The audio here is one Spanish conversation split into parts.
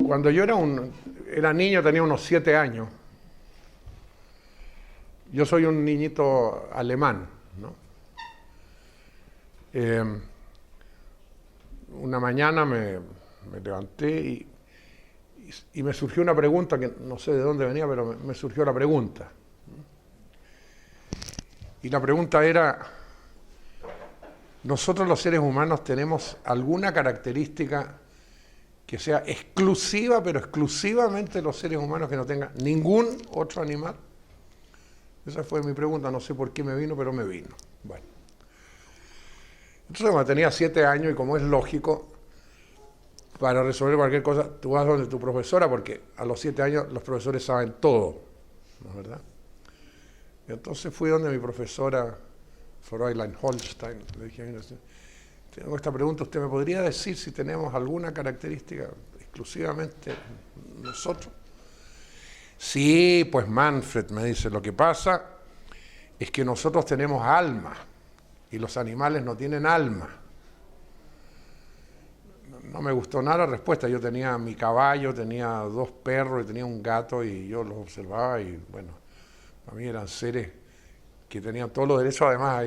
Cuando yo era niño, tenía unos 7 años. Yo soy un niñito alemán, ¿no? Una mañana me levanté y me surgió una pregunta que no sé de dónde venía, pero me surgió la pregunta. Y la pregunta era, ¿nosotros los seres humanos tenemos alguna característica que sea exclusiva, pero exclusivamente los seres humanos, que no tenga ningún otro animal? Esa fue mi pregunta, no sé por qué me vino, pero me vino. Bueno. Entonces, cuando tenía 7 años, y como es lógico, para resolver cualquier cosa, tú vas donde tu profesora, porque a los 7 años los profesores saben todo, ¿no es verdad? Y entonces fui donde mi profesora, Fräulein Holstein, le dije, mira, tengo esta pregunta, ¿usted me podría decir si tenemos alguna característica exclusivamente nosotros? Sí, pues Manfred, me dice, lo que pasa es que nosotros tenemos alma y los animales no tienen alma. No me gustó nada la respuesta. Yo tenía mi caballo, tenía 2 perros y tenía un gato y yo los observaba y bueno, para mí eran seres que tenían todos los derechos. Además,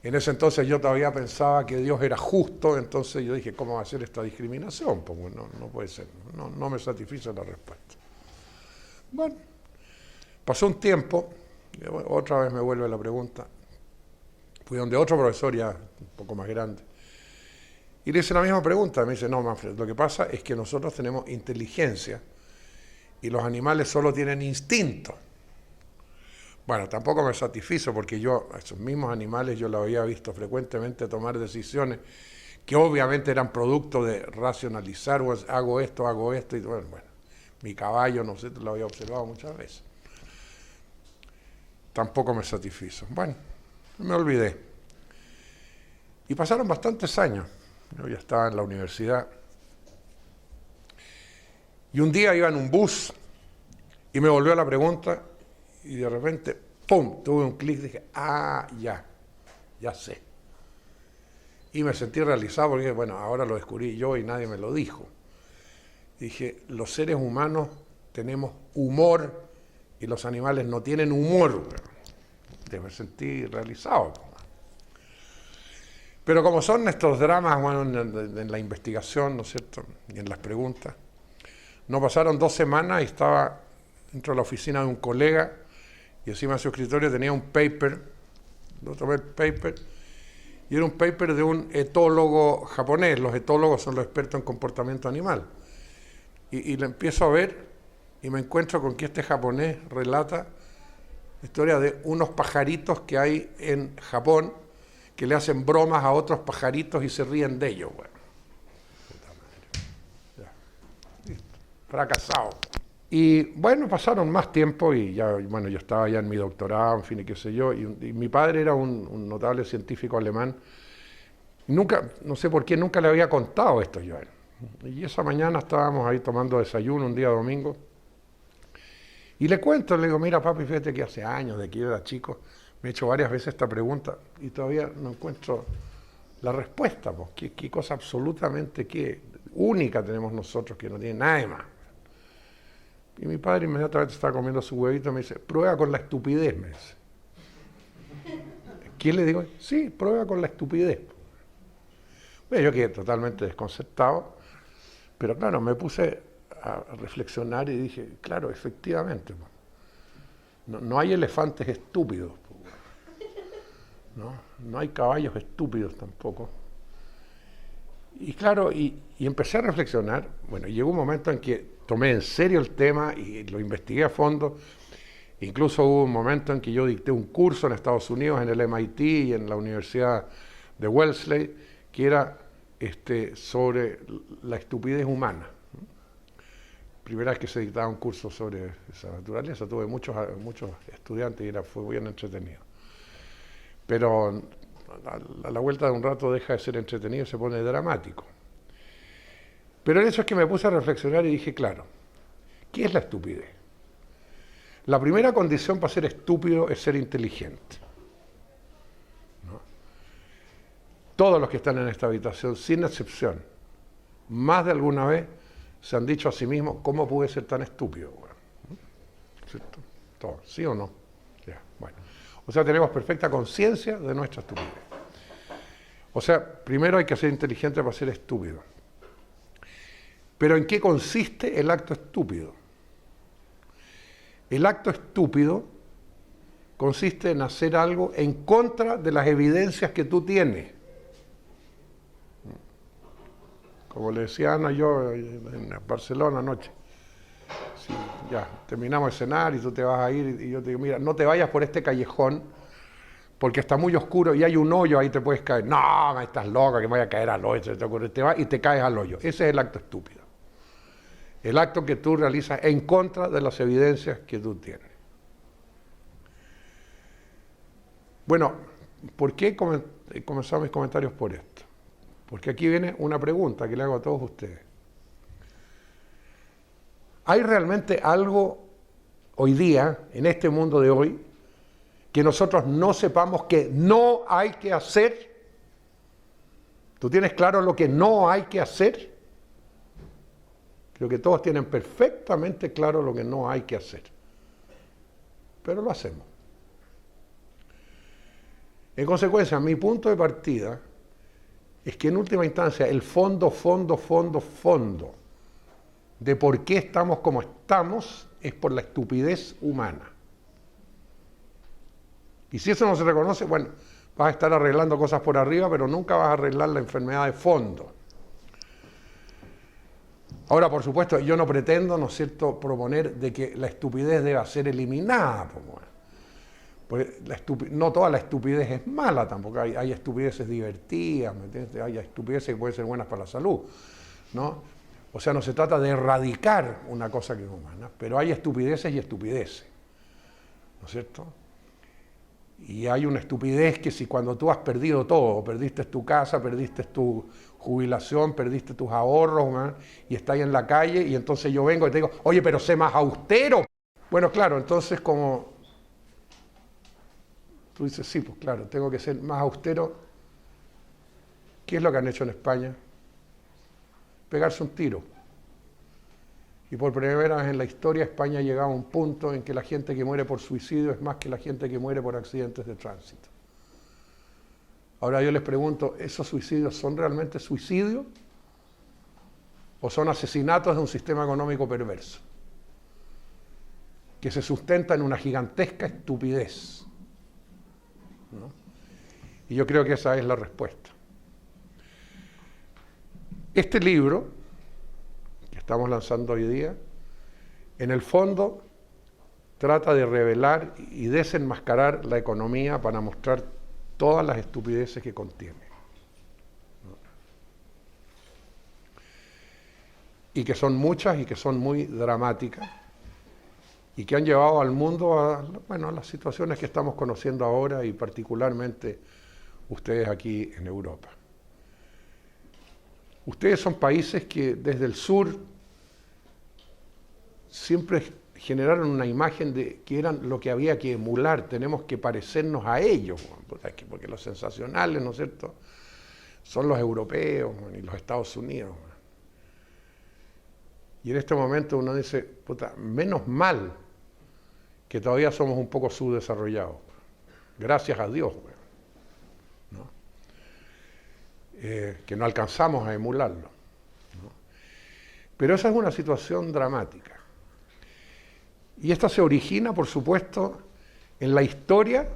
en ese entonces yo todavía pensaba que Dios era justo, entonces yo dije, ¿cómo va a ser esta discriminación? Pues bueno, no puede ser, no me satisfizo la respuesta. Bueno, pasó un tiempo, otra vez me vuelve la pregunta. Fui donde otro profesor ya un poco más grande. Y le hice la misma pregunta. Me dice, no, Manfred, lo que pasa es que nosotros tenemos inteligencia y los animales solo tienen instinto. Bueno, tampoco me satisfizo porque yo, a esos mismos animales, yo los había visto frecuentemente tomar decisiones que obviamente eran producto de racionalizar, o hago esto, y bueno, mi caballo, no sé, lo había observado muchas veces. Tampoco me satisfizo. Bueno, me olvidé. Y pasaron bastantes años. Yo ya estaba en la universidad. Y un día iba en un bus y me volvió la pregunta y de repente, ¡pum!, tuve un clic y dije, ya sé. Y me sentí realizado porque, bueno, ahora lo descubrí yo y nadie me lo dijo. Dije, los seres humanos tenemos humor y los animales no tienen humor. Me sentí realizado. Pero como son estos dramas, bueno, en la investigación, ¿no es cierto?, y en las preguntas, no pasaron 2 semanas y estaba dentro de la oficina de un colega y encima de su escritorio tenía un paper, y era un paper de un etólogo japonés. Los etólogos son los expertos en comportamiento animal. Y lo empiezo a ver y me encuentro con que este japonés relata la historia de unos pajaritos que hay en Japón que le hacen bromas a otros pajaritos y se ríen de ellos. Bueno, puta madre. Ya. Listo. Fracasado. Y bueno, pasaron más tiempo y ya, bueno, yo estaba ya en mi doctorado, en fin, y qué sé yo, y mi padre era un notable científico alemán. Nunca, no sé por qué, nunca le había contado esto yo a él. Y esa mañana estábamos ahí tomando desayuno, un día domingo, y le cuento, le digo, mira papi, fíjate que hace años, de que yo era chico, me he hecho varias veces esta pregunta y todavía no encuentro la respuesta. Pues, ¿qué cosa absolutamente única tenemos nosotros que no tiene nadie más? Y mi padre inmediatamente estaba comiendo su huevito y me dice, prueba con la estupidez, me dice. ¿Quién le digo? Sí, prueba con la estupidez. Bueno, yo quedé totalmente desconcertado, pero claro, me puse a reflexionar y dije, claro, efectivamente, no hay elefantes estúpidos, no hay caballos estúpidos tampoco. Y claro, y empecé a reflexionar, bueno, y llegó un momento en que tomé en serio el tema y lo investigué a fondo. Incluso hubo un momento en que yo dicté un curso en Estados Unidos, en el MIT y en la Universidad de Wellesley, que era sobre la estupidez humana. Primera vez que se dictaba un curso sobre esa naturaleza, tuve muchos estudiantes y fue bien entretenido. Pero a la vuelta de un rato deja de ser entretenido y se pone dramático. Pero el hecho es que me puse a reflexionar y dije, claro, ¿qué es la estupidez? La primera condición para ser estúpido es ser inteligente. ¿No? Todos los que están en esta habitación, sin excepción, más de alguna vez se han dicho a sí mismos, ¿cómo pude ser tan estúpido? Bueno, ¿cierto? Todo, ¿sí o no? Ya, bueno. O sea, tenemos perfecta conciencia de nuestra estupidez. O sea, primero hay que ser inteligente para ser estúpido. Pero ¿en qué consiste el acto estúpido? El acto estúpido consiste en hacer algo en contra de las evidencias que tú tienes. Como le decía Ana yo en Barcelona anoche. Sí, ya, terminamos de cenar y tú te vas a ir y yo te digo, mira, no te vayas por este callejón porque está muy oscuro y hay un hoyo, ahí te puedes caer. No, estás loca, que me voy a caer al hoyo, te ocurre, te vas y te caes al hoyo. Ese es el acto estúpido. El acto que tú realizas en contra de las evidencias que tú tienes. Bueno, ¿por qué he comenzado mis comentarios por esto? Porque aquí viene una pregunta que le hago a todos ustedes. ¿Hay realmente algo hoy día, en este mundo de hoy, que nosotros no sepamos que no hay que hacer? ¿Tú tienes claro lo que no hay que hacer? Creo que todos tienen perfectamente claro lo que no hay que hacer. Pero lo hacemos. En consecuencia, mi punto de partida es que en última instancia el fondo de por qué estamos como estamos es por la estupidez humana. Y si eso no se reconoce, bueno, vas a estar arreglando cosas por arriba, pero nunca vas a arreglar la enfermedad de fondo. Ahora, por supuesto, yo no pretendo, ¿no es cierto?, proponer de que la estupidez deba ser eliminada. Porque no toda la estupidez es mala tampoco. Hay estupideces divertidas, ¿me entiendes? Hay estupideces que pueden ser buenas para la salud, ¿no? O sea, no se trata de erradicar una cosa que es humana, pero hay estupideces y estupideces, ¿no es cierto? Y hay una estupidez que si cuando tú has perdido todo, perdiste tu casa, perdiste tu jubilación, perdiste tus ahorros, ¿no?, y estás ahí en la calle y entonces yo vengo y te digo, oye, pero sé más austero. Bueno, claro, entonces como tú dices, sí, pues claro, tengo que ser más austero. ¿Qué es lo que han hecho en España? Pegarse un tiro. Y por primera vez en la historia España ha llegado a un punto en que la gente que muere por suicidio es más que la gente que muere por accidentes de tránsito. Ahora yo les pregunto, ¿esos suicidios son realmente suicidios? ¿O son asesinatos de un sistema económico perverso? Que se sustenta en una gigantesca estupidez, ¿no? Y yo creo que esa es la respuesta. Este libro que estamos lanzando hoy día, en el fondo trata de revelar y desenmascarar la economía para mostrar todas las estupideces que contiene, ¿no? Y que son muchas y que son muy dramáticas y que han llevado al mundo a, bueno, a las situaciones que estamos conociendo ahora y particularmente ustedes aquí en Europa. Ustedes son países que desde el sur siempre generaron una imagen de que eran lo que había que emular, tenemos que parecernos a ellos, porque los sensacionales, ¿no es cierto?, son los europeos y los Estados Unidos. Y en este momento uno dice, puta, menos mal que todavía somos un poco subdesarrollados. Gracias a Dios, ¿no? Que no alcanzamos a emularlo, ¿no? Pero esa es una situación dramática. Y esta se origina, por supuesto, en la historia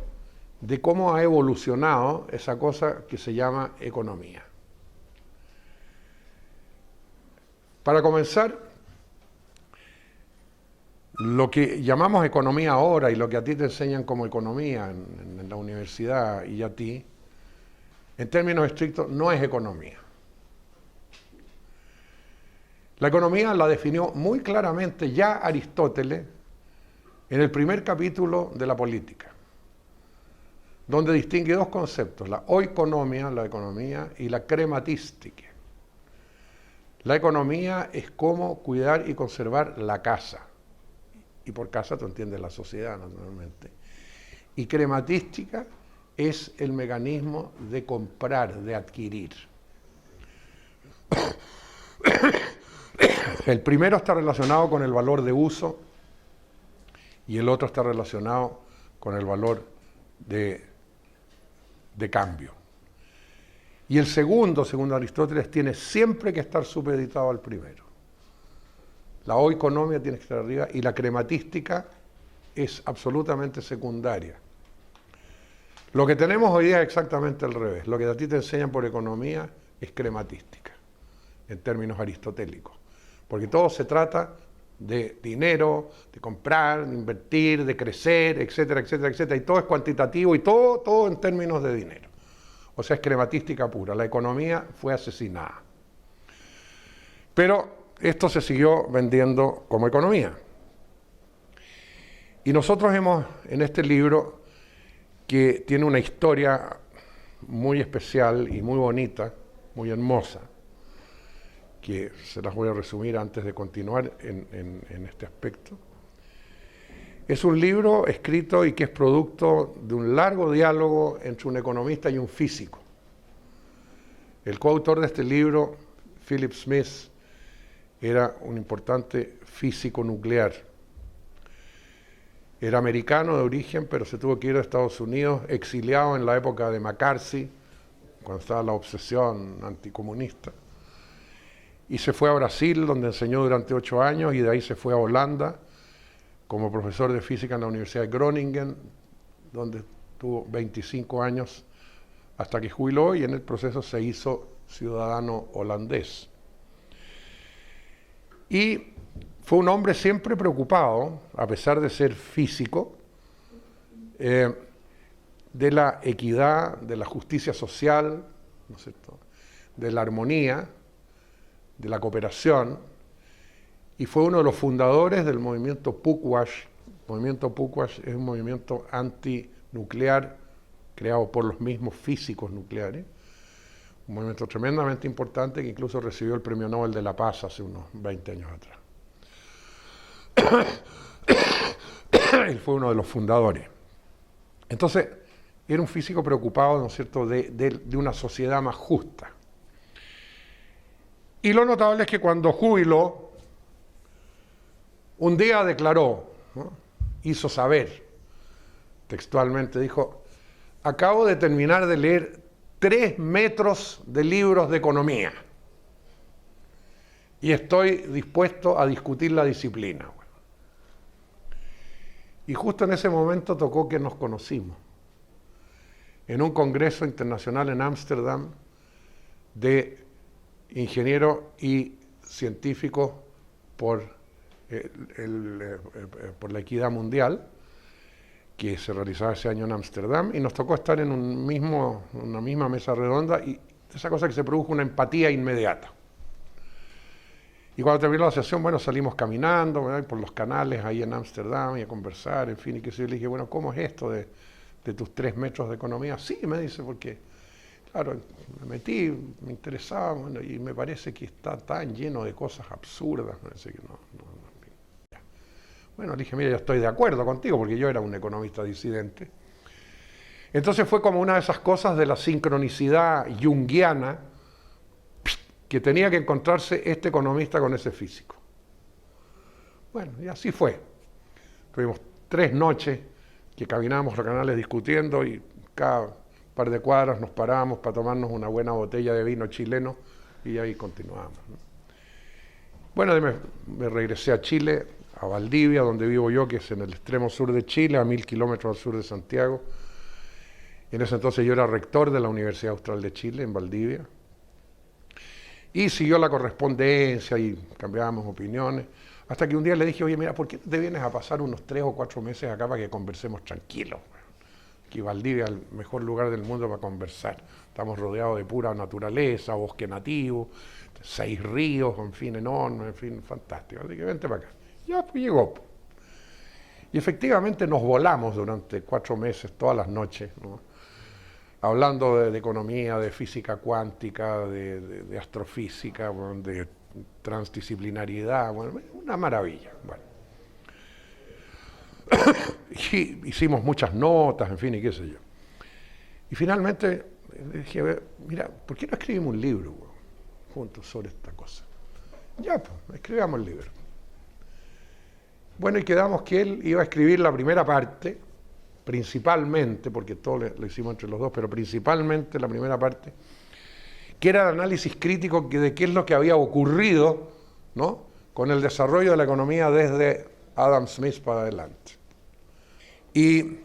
de cómo ha evolucionado esa cosa que se llama economía. Para comenzar, lo que llamamos economía ahora y lo que a ti te enseñan como economía en la universidad y a ti, en términos estrictos, no es economía. La economía la definió muy claramente ya Aristóteles en el primer capítulo de la Política, donde distingue dos conceptos, la oikonomia, la economía, y la crematística. La economía es cómo cuidar y conservar la casa. Y por casa tú entiendes la sociedad, naturalmente. Y crematística es el mecanismo de comprar, de adquirir. El primero está relacionado con el valor de uso y el otro está relacionado con el valor de cambio. Y el segundo, según Aristóteles, tiene siempre que estar supeditado al primero. La oikonomia tiene que estar arriba y la crematística es absolutamente secundaria. Lo que tenemos hoy día es exactamente al revés. Lo que a ti te enseñan por economía es crematística, en términos aristotélicos. Porque todo se trata de dinero, de comprar, de invertir, de crecer, etcétera, etcétera, etcétera. Y todo es cuantitativo y todo en términos de dinero. O sea, es crematística pura. La economía fue asesinada. Pero esto se siguió vendiendo como economía. Y nosotros hemos, en este libro, que tiene una historia muy especial y muy bonita, muy hermosa, que se las voy a resumir antes de continuar en este aspecto. Es un libro escrito y que es producto de un largo diálogo entre un economista y un físico. El coautor de este libro, Philip Smith, era un importante físico nuclear. Era americano de origen, pero se tuvo que ir a Estados Unidos, exiliado en la época de McCarthy, cuando estaba la obsesión anticomunista. Y se fue a Brasil, donde enseñó durante 8 años, y de ahí se fue a Holanda como profesor de física en la Universidad de Groningen, donde tuvo 25 años hasta que jubiló, y en el proceso se hizo ciudadano holandés. Y fue un hombre siempre preocupado, a pesar de ser físico, de la equidad, de la justicia social, ¿no es cierto?, de la armonía, de la cooperación, y fue uno de los fundadores del movimiento Pugwash. El movimiento Pugwash es un movimiento antinuclear creado por los mismos físicos nucleares, un movimiento tremendamente importante que incluso recibió el Premio Nobel de la Paz hace unos 20 años atrás. Él fue uno de los fundadores. Entonces, era un físico preocupado, ¿no es cierto?, de una sociedad más justa. Y lo notable es que cuando jubiló, un día declaró, ¿no?, hizo saber, textualmente dijo: acabo de terminar de leer 3 metros de libros de economía y estoy dispuesto a discutir la disciplina. Bueno. Y justo en ese momento tocó que nos conocimos en un congreso internacional en Ámsterdam de ingenieros y científicos por la equidad mundial, que se realizaba ese año en Ámsterdam, y nos tocó estar en una misma mesa redonda, y esa cosa que se produjo una empatía inmediata. Y cuando terminó la sesión, bueno, salimos caminando, ¿verdad?, por los canales ahí en Ámsterdam y a conversar, en fin, y que yo le dije, bueno, ¿cómo es esto de tus 3 metros de economía? Sí, me dice, porque, claro, me metí, me interesaba, bueno, y me parece que está tan lleno de cosas absurdas, me dice que no. Bueno, le dije, mira, yo estoy de acuerdo contigo, porque yo era un economista disidente. Entonces fue como una de esas cosas de la sincronicidad junguiana, que tenía que encontrarse este economista con ese físico. Bueno, y así fue. Tuvimos 3 noches que caminábamos los canales discutiendo, y cada par de cuadras nos parábamos para tomarnos una buena botella de vino chileno, y ahí continuábamos, ¿no? Bueno, me regresé a Chile, a Valdivia, donde vivo yo, que es en el extremo sur de Chile, a 1000 kilómetros al sur de Santiago. En ese entonces yo era rector de la Universidad Austral de Chile, en Valdivia. Y siguió la correspondencia y cambiábamos opiniones, hasta que un día le dije, oye, mira, ¿por qué no te vienes a pasar unos 3 o 4 meses acá para que conversemos tranquilos? Aquí Valdivia es el mejor lugar del mundo para conversar. Estamos rodeados de pura naturaleza, bosque nativo, 6 ríos, en fin, enormes, en fin, fantástico. Así que vente para acá. Ya, pues llegó. Y efectivamente nos volamos durante 4 meses, todas las noches, ¿no?, hablando de economía, de física cuántica, de astrofísica, bueno, de transdisciplinariedad, bueno, una maravilla. Bueno. Y hicimos muchas notas, en fin, y qué sé yo. Y finalmente le dije, mira, ¿por qué no escribimos un libro, bueno, juntos sobre esta cosa? Ya, pues, escribamos el libro. Bueno, y quedamos que él iba a escribir la primera parte, principalmente, porque todo lo hicimos entre los dos, pero principalmente la primera parte, que era el análisis crítico de qué es lo que había ocurrido, ¿no?, con el desarrollo de la economía desde Adam Smith para adelante. Y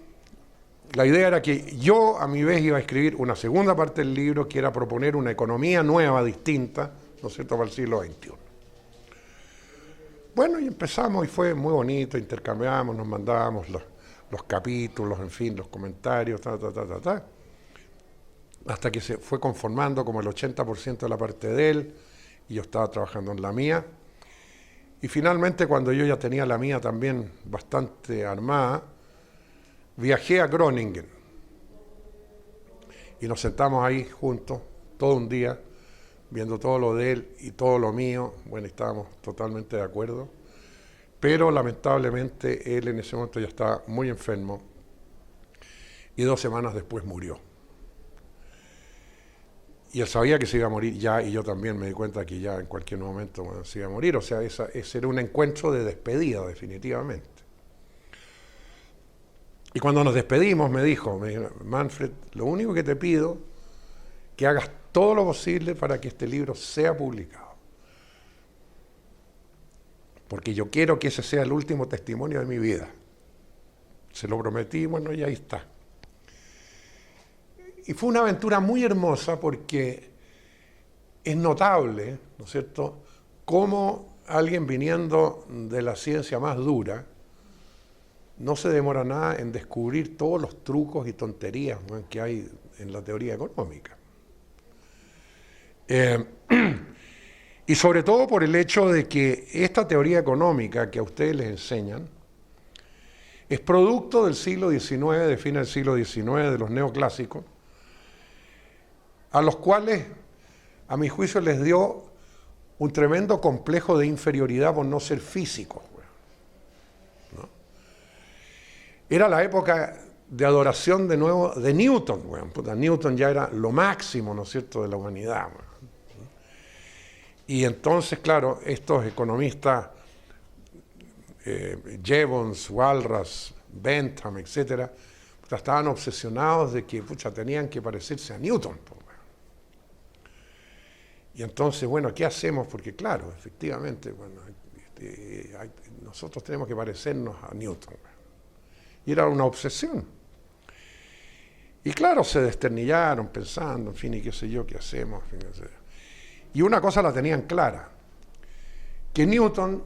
la idea era que yo a mi vez iba a escribir una segunda parte del libro, que era proponer una economía nueva, distinta, ¿no es cierto?, para el siglo XXI. Bueno, y empezamos y fue muy bonito, intercambiamos, nos mandábamos los capítulos, en fin, los comentarios, hasta que se fue conformando como el 80% de la parte de él, y yo estaba trabajando en la mía. Y finalmente, cuando yo ya tenía la mía también bastante armada, viajé a Groningen y nos sentamos ahí juntos todo un día, viendo todo lo de él y todo lo mío. Bueno, estábamos totalmente de acuerdo, pero lamentablemente él en ese momento ya estaba muy enfermo y 2 semanas después murió. Y él sabía que se iba a morir ya, y yo también me di cuenta que ya en cualquier momento, bueno, se iba a morir. O sea, ese era un encuentro de despedida, definitivamente. Y cuando nos despedimos me dijo, Manfred, lo único que te pido, que hagas todo lo posible para que este libro sea publicado. Porque yo quiero que ese sea el último testimonio de mi vida. Se lo prometí, bueno, y ahí está. Y fue una aventura muy hermosa porque es notable, ¿no es cierto?, cómo alguien viniendo de la ciencia más dura no se demora nada en descubrir todos los trucos y tonterías, ¿no?, que hay en la teoría económica. Y sobre todo por el hecho de que esta teoría económica que a ustedes les enseñan es producto del siglo XIX, de fin del siglo XIX, de los neoclásicos, a los cuales, a mi juicio, les dio un tremendo complejo de inferioridad por no ser físicos, ¿no? Era la época de adoración de nuevo de Newton, Newton ya era lo máximo, ¿no es cierto?, de la humanidad. Y entonces, claro, estos economistas, Jevons, Walras, Bentham, etcétera, estaban obsesionados de que tenían que parecerse a Newton. Y entonces, bueno, ¿qué hacemos? Porque claro, efectivamente, bueno, nosotros tenemos que parecernos a Newton. Y era una obsesión. Y claro, se desternillaron pensando, en fin, y qué sé yo, qué hacemos. En fin, y una cosa la tenían clara, que Newton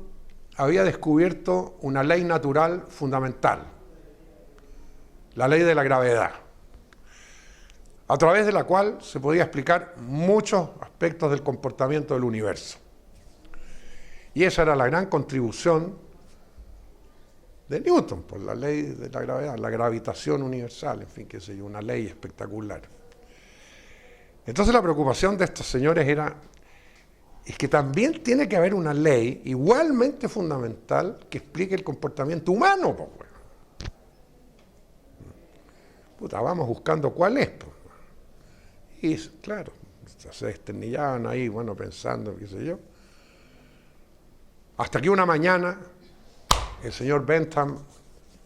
había descubierto una ley natural fundamental, la ley de la gravedad, a través de la cual se podía explicar muchos aspectos del comportamiento del universo. Y esa era la gran contribución de Newton, por la ley de la gravedad, la gravitación universal, en fin, qué sé yo, una ley espectacular. Entonces la preocupación de estos señores es que también tiene que haber una ley igualmente fundamental que explique el comportamiento humano. Vamos buscando cuál es. Y claro, se desternillaban ahí, bueno, pensando, qué sé yo. Hasta que una mañana, el señor Bentham,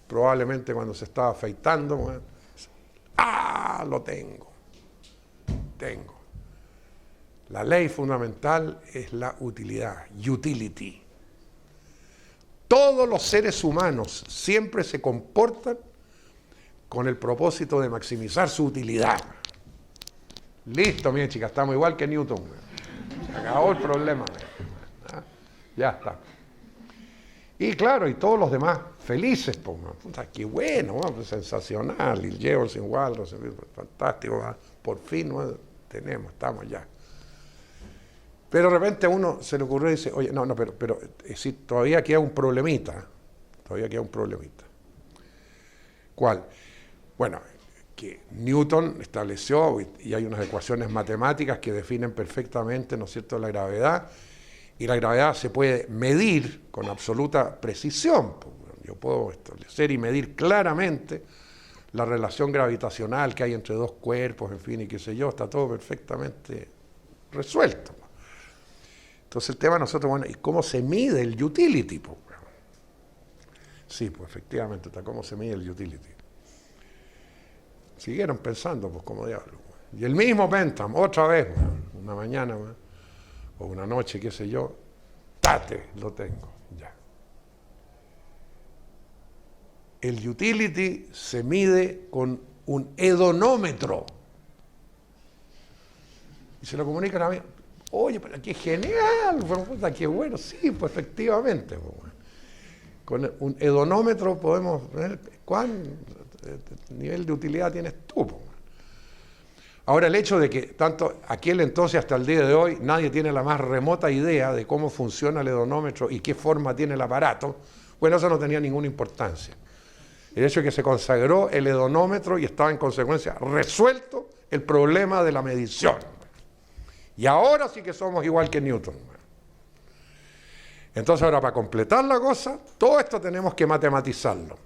probablemente cuando se estaba afeitando, bueno, lo tengo. La ley fundamental es la utilidad, utility. Todos los seres humanos siempre se comportan con el propósito de maximizar su utilidad. Listo, mi chica, estamos igual que Newton. Se acabó el problema. Ya está. Y claro, y todos los demás felices, qué bueno, sensacional, y Jevons sin Walras, fantástico, por fin estamos ya. Pero de repente a uno se le ocurrió y dice, oye, pero todavía queda un problemita. ¿Cuál? Bueno, que Newton estableció, y hay unas ecuaciones matemáticas que definen perfectamente, ¿no es cierto?, la gravedad, y la gravedad se puede medir con absoluta precisión. Yo puedo establecer y medir claramente la relación gravitacional que hay entre dos cuerpos, en fin, y qué sé yo, está todo perfectamente resuelto. Entonces el tema de nosotros, bueno, ¿y cómo se mide el utility? Pues? Sí, pues efectivamente, está cómo se mide el utility. Siguieron pensando, pues como diablo. Y el mismo Bentham, otra vez, una mañana o una noche, qué sé yo, tate, lo tengo, ya. El utility se mide con un hedonómetro. Y se lo comunican a mí. Oye, pero qué genial, puta, qué bueno. Sí, pues efectivamente. Pues, con un hedonómetro podemos ver cuán nivel de utilidad tienes tú. Pues. Ahora, el hecho de que tanto aquel entonces hasta el día de hoy nadie tiene la más remota idea de cómo funciona el hedonómetro y qué forma tiene el aparato, bueno, eso no tenía ninguna importancia. El hecho de que se consagró el hedonómetro y estaba en consecuencia resuelto el problema de la medición. Y ahora sí que somos igual que Newton. Entonces ahora para completar la cosa, todo esto tenemos que matematizarlo.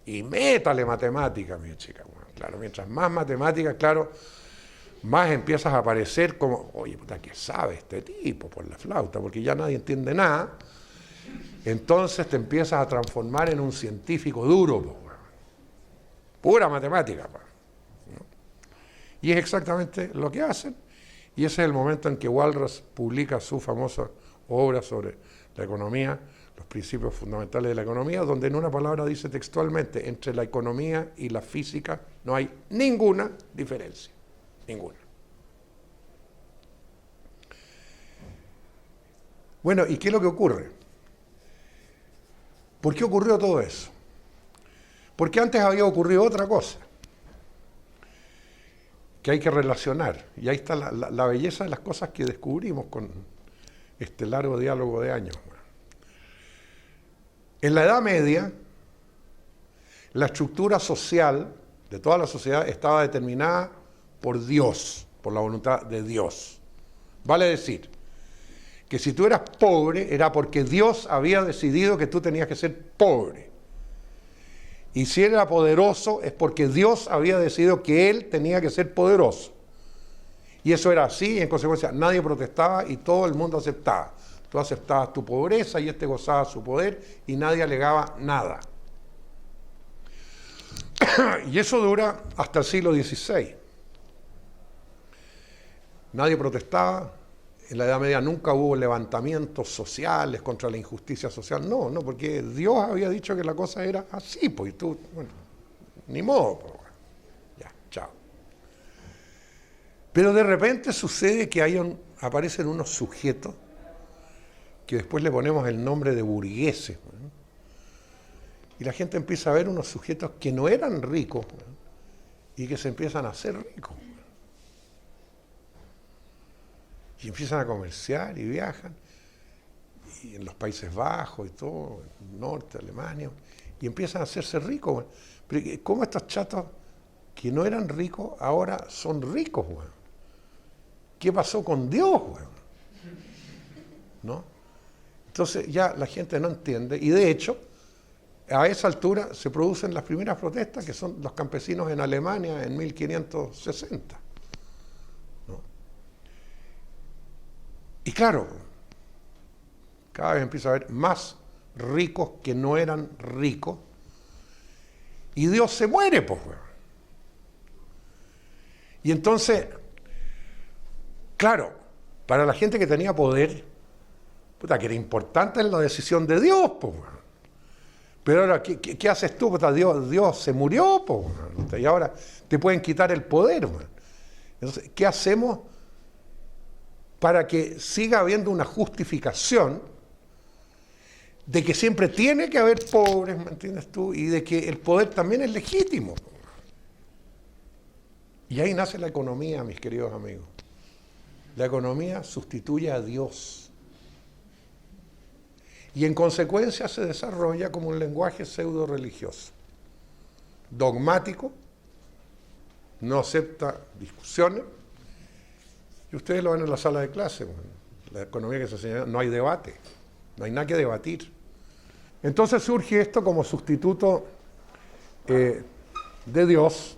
Y métale matemática, mi chica. Bueno, claro, mientras más matemática, claro, más empiezas a aparecer como, oye, puta, ¿qué sabe este tipo por la flauta? Porque ya nadie entiende nada. Entonces te empiezas a transformar en un científico duro, po, pura matemática. Po, ¿no? Y es exactamente lo que hacen. Y ese es el momento en que Walras publica su famosa obra sobre la economía, los principios fundamentales de la economía, donde en una palabra dice textualmente, entre la economía y la física no hay ninguna diferencia, ninguna. Bueno, ¿y qué es lo que ocurre? ¿Por qué ocurrió todo eso? Porque antes había ocurrido otra cosa que hay que relacionar. Y ahí está la belleza de las cosas que descubrimos con este largo diálogo de años. En la Edad Media, la estructura social de toda la sociedad estaba determinada por Dios, por la voluntad de Dios. Vale decir, que si tú eras pobre era porque Dios había decidido que tú tenías que ser pobre. Y si él era poderoso es porque Dios había decidido que él tenía que ser poderoso. Y eso era así y en consecuencia nadie protestaba y todo el mundo aceptaba. Tú aceptabas tu pobreza y gozaba su poder y nadie alegaba nada. Y eso dura hasta el siglo XVI. Nadie protestaba. En la Edad Media nunca hubo levantamientos sociales contra la injusticia social. No, porque Dios había dicho que la cosa era así, pues, y tú, bueno, ni modo, pues, bueno. Ya, chao. Pero de repente sucede que aparecen unos sujetos que después le ponemos el nombre de burgueses, ¿no? Y la gente empieza a ver unos sujetos que no eran ricos, ¿no? Y que se empiezan a hacer ricos. Y empiezan a comerciar y viajan, y en los Países Bajos y todo, en el norte, Alemania, y empiezan a hacerse ricos. Bueno. Pero ¿cómo estos chatos que no eran ricos ahora son ricos? Bueno? ¿Qué pasó con Dios? Bueno? ¿No? Entonces ya la gente no entiende, y de hecho, a esa altura se producen las primeras protestas, que son los campesinos en Alemania en 1560. Y claro, cada vez empieza a haber más ricos que no eran ricos, y Dios se muere, pues. Y entonces, claro, para la gente que tenía poder, puta, que era importante la decisión de Dios, pues. Pero ahora, ¿qué haces tú? Puta, Dios se murió, pues. Y ahora te pueden quitar el poder, pues. Entonces, ¿qué hacemos para que siga habiendo una justificación de que siempre tiene que haber pobres, ¿me entiendes tú? Y de que el poder también es legítimo. Y ahí nace la economía, mis queridos amigos. La economía sustituye a Dios. Y en consecuencia se desarrolla como un lenguaje pseudo religioso, dogmático, no acepta discusiones. Y ustedes lo ven en la sala de clase, la economía que se enseña, no hay debate, no hay nada que debatir. Entonces surge esto como sustituto de Dios,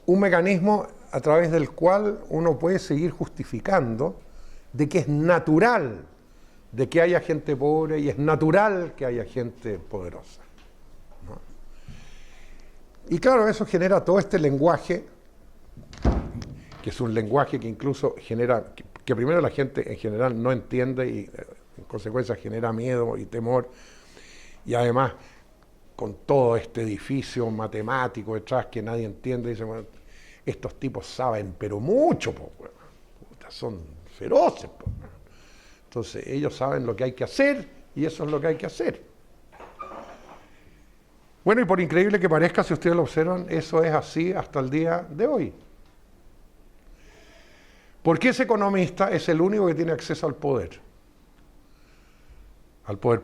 un mecanismo a través del cual uno puede seguir justificando de que es natural de que haya gente pobre y es natural que haya gente poderosa, ¿no? Y claro, eso genera todo este lenguaje, que es un lenguaje que incluso genera, que primero la gente en general no entiende y en consecuencia genera miedo y temor, y además con todo este edificio matemático detrás que nadie entiende, dice, bueno, estos tipos saben, pero mucho, pues, son feroces, pues. Entonces ellos saben lo que hay que hacer y eso es lo que hay que hacer. Bueno, y por increíble que parezca, si ustedes lo observan, eso es así hasta el día de hoy. Porque ese economista es el único que tiene acceso al poder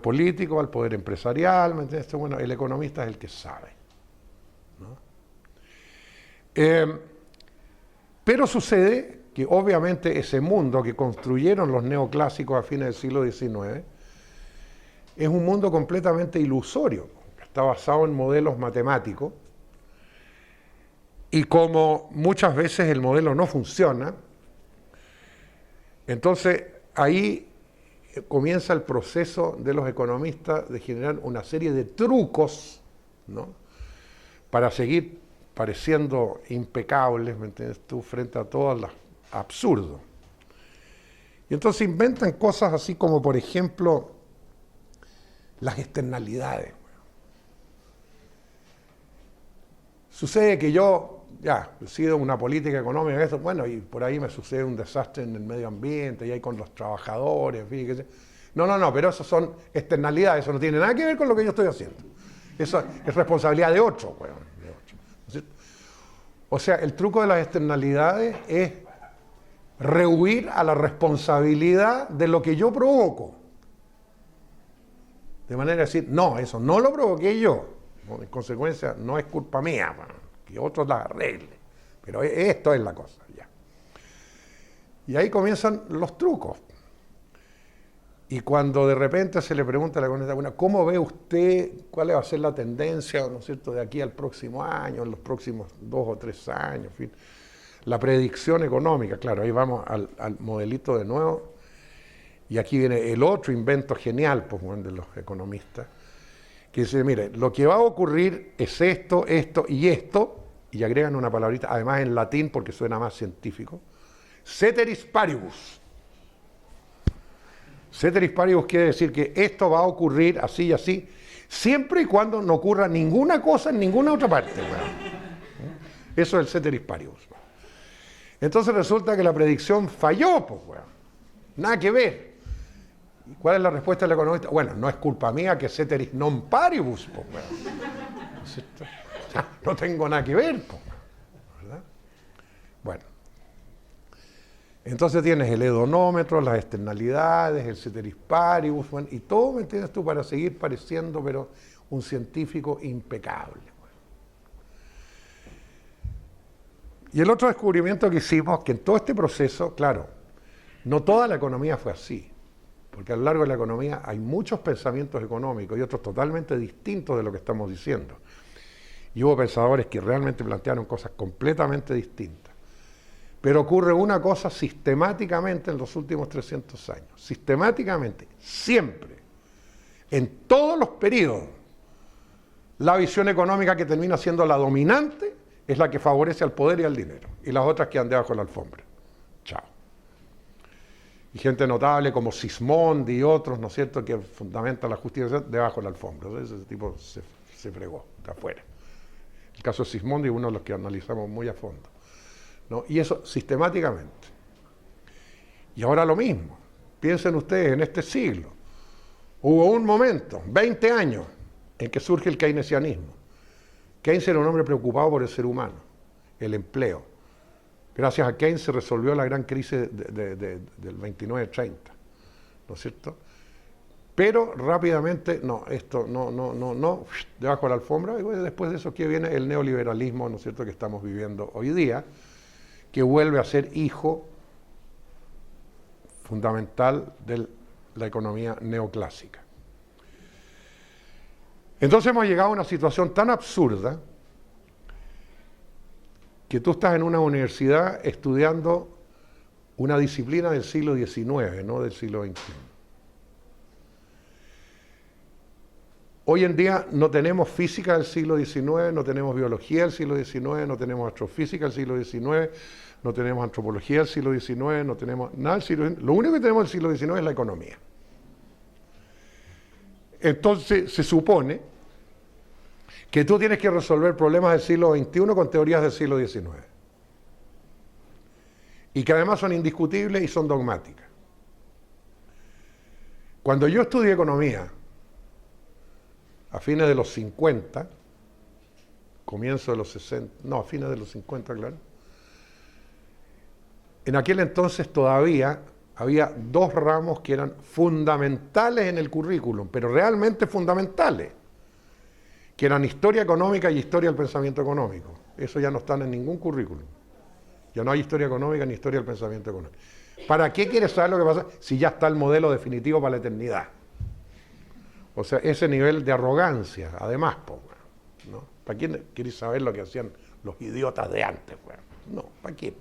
político, al poder empresarial, ¿me entiendes? Bueno, el economista es el que sabe, ¿no? Pero sucede que obviamente ese mundo que construyeron los neoclásicos a fines del siglo XIX es un mundo completamente ilusorio, está basado en modelos matemáticos, y como muchas veces el modelo no funciona, entonces ahí comienza el proceso de los economistas de generar una serie de trucos, ¿no?, para seguir pareciendo impecables, ¿me entiendes tú?, frente a todas las absurdos. Y entonces inventan cosas así como, por ejemplo, las externalidades. Sucede que yo, he sido una política económica, eso, bueno, y por ahí me sucede un desastre en el medio ambiente, y ahí con los trabajadores, en fin, no, pero eso son externalidades, eso no tiene nada que ver con lo que yo estoy haciendo. Eso es responsabilidad de otro, bueno, de otro, ¿no es cierto? O sea, el truco de las externalidades es rehuir a la responsabilidad de lo que yo provoco. De manera de decir, no, eso no lo provoqué yo. En consecuencia, no es culpa mía, bueno, que otros la arreglen. Pero esto es la cosa, ya. Y ahí comienzan los trucos. Y cuando de repente se le pregunta a la economista, bueno, ¿cómo ve usted cuál va a ser la tendencia, ¿no es cierto?, de aquí al próximo año, en los próximos 2 o 3 años, en fin? La predicción económica, claro, ahí vamos al modelito de nuevo. Y aquí viene el otro invento genial, pues, bueno, de los economistas, que dice, mire, lo que va a ocurrir es esto, esto, y agregan una palabrita, además en latín porque suena más científico, ceteris paribus. Ceteris paribus quiere decir que esto va a ocurrir así y así, siempre y cuando no ocurra ninguna cosa en ninguna otra parte. Bueno. Eso es el ceteris paribus. Entonces resulta que la predicción falló, pues, bueno. Nada que ver. ¿Y cuál es la respuesta del economista? Bueno, no es culpa mía que ceteris non paribus, pues, bueno. No tengo nada que ver, pues, ¿verdad? Bueno. Entonces tienes el hedonómetro, las externalidades, el ceteris paribus, bueno, y todo, ¿me entiendes tú?, para seguir pareciendo, pero un científico impecable. Bueno. Y el otro descubrimiento que hicimos, que en todo este proceso, claro, no toda la economía fue así, porque a lo largo de la economía hay muchos pensamientos económicos y otros totalmente distintos de lo que estamos diciendo. Y hubo pensadores que realmente plantearon cosas completamente distintas. Pero ocurre una cosa sistemáticamente en los últimos 300 años. Sistemáticamente, siempre, en todos los periodos, la visión económica que termina siendo la dominante es la que favorece al poder y al dinero. Y las otras quedan debajo de la alfombra. Chao. Y gente notable como Sismondi y otros, ¿no es cierto?, que fundamentan la justicia debajo de la alfombra. Ese tipo se fregó, está afuera. El caso de Sismondi es uno de los que analizamos muy a fondo, ¿no? Y eso sistemáticamente. Y ahora lo mismo. Piensen ustedes, en este siglo hubo un momento, 20 años, en que surge el keynesianismo. Keynes era un hombre preocupado por el ser humano, el empleo. Gracias a Keynes se resolvió la gran crisis del 29-30, ¿no es cierto? Pero rápidamente, no, esto no, debajo de la alfombra, y después de eso que viene el neoliberalismo, ¿no es cierto?, que estamos viviendo hoy día, que vuelve a ser hijo fundamental de la economía neoclásica. Entonces hemos llegado a una situación tan absurda que tú estás en una universidad estudiando una disciplina del siglo XIX, no del siglo XXI. Hoy en día no tenemos física del siglo XIX, no tenemos biología del siglo XIX, no tenemos astrofísica del siglo XIX, no tenemos antropología del siglo XIX, no tenemos nada del siglo XIX. Lo único que tenemos del siglo XIX es la economía. Entonces se supone que tú tienes que resolver problemas del siglo XXI con teorías del siglo XIX. Y que además son indiscutibles y son dogmáticas. Cuando yo estudié economía, a fines de los 50, comienzo de los 60, no, a fines de los 50, claro. En aquel entonces todavía había dos ramos que eran fundamentales en el currículum, pero realmente fundamentales, que eran historia económica y historia del pensamiento económico. Eso ya no están en ningún currículum. Ya no hay historia económica ni historia del pensamiento económico. ¿Para qué quieres saber lo que pasa si ya está el modelo definitivo para la eternidad? O sea, ese nivel de arrogancia, además, ¿no? ¿Para quién queréis saber lo que hacían los idiotas de antes? No, ¿para qué?